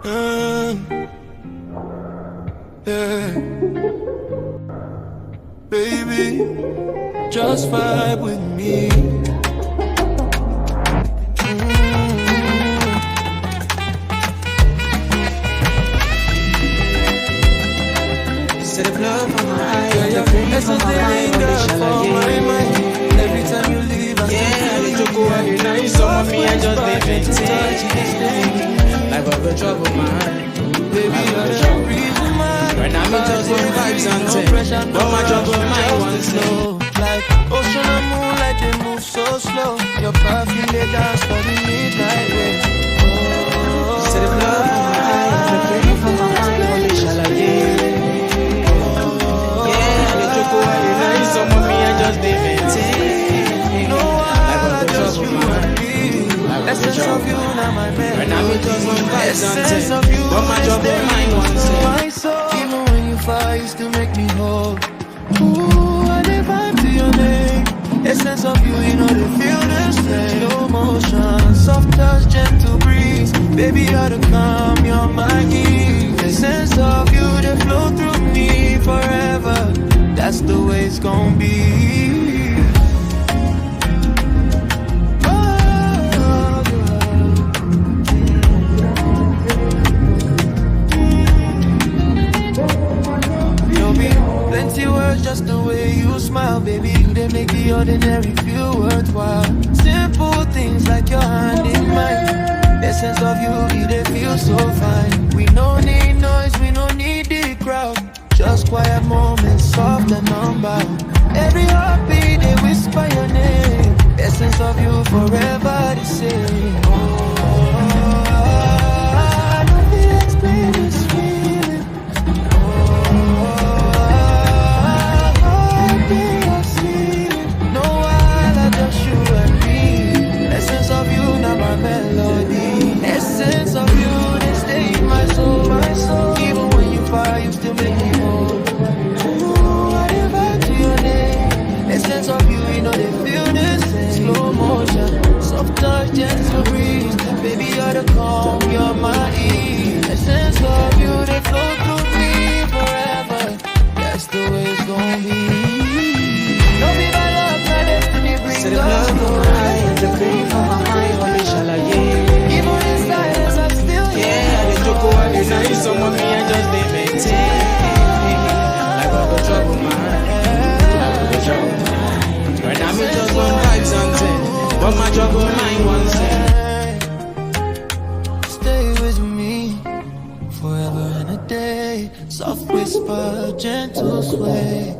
Yeah. Baby, just vibe with me. Set a blood for my eye, the pain for my mind, for my mind. Every time you leave, I the choco every night. Some of me I just maintain. Like a bit trouble, man. Baby, you're the reason why. When I'm in just one vibes and 10, but my trouble mind wants slow. Like ocean and moonlight, they move so slow. Your perfume, they dance for the midnight rain. Set a blood for my eye, the pain for my mind, only shall I get. Some of me I just maintain. No, I just you and me. Essence of you, now my man. When I'm in just one vibes Essence and of you, but my trouble mind wants my soul. Even when you fire, you still make me whole. Ooh, I live vibe to your name. Essence of you, you know they feel the same. Slow motion, soft touch, gentle breeze. Baby, you're the calm, you're my key. Essence of you, they flow through me forever. That's the way it's gonna be. There'll be plenty words just the way you smile, baby. They make the ordinary feel worthwhile. Simple things like your hand in mine. Essence of you, they feel so fine. We don't need noise, we don't need the crowd. Just quiet moments, soft and unbound. Every heartbeat, they whisper your name. Essence of you forever the same. I don't feel explain this feeling. I've seen it. No while I just you and me. Essence of you, now my melody. Essence of you, they stay in my soul, my soul. Even when you fire, you still make me whole. Ooh, I live back to your name. Essence of you, you know they feel the same. Slow motion, soft touch, gentle breeze. Baby, you're the calm, you're my ease. Essence of you, they flow through me forever. That's the way it's gonna be. Don't be my love, my destiny brings Set a blood for my eye, the pain for my mind, only shall I get. Even in silence, I'm still here. The choco every night. Some of me I just maintain. Like a bit trouble, man. Like a bit trouble. When I'm in just one vibes and 10, but my trouble mind wants Stay with me forever and a day. Soft whisper, gentle sway.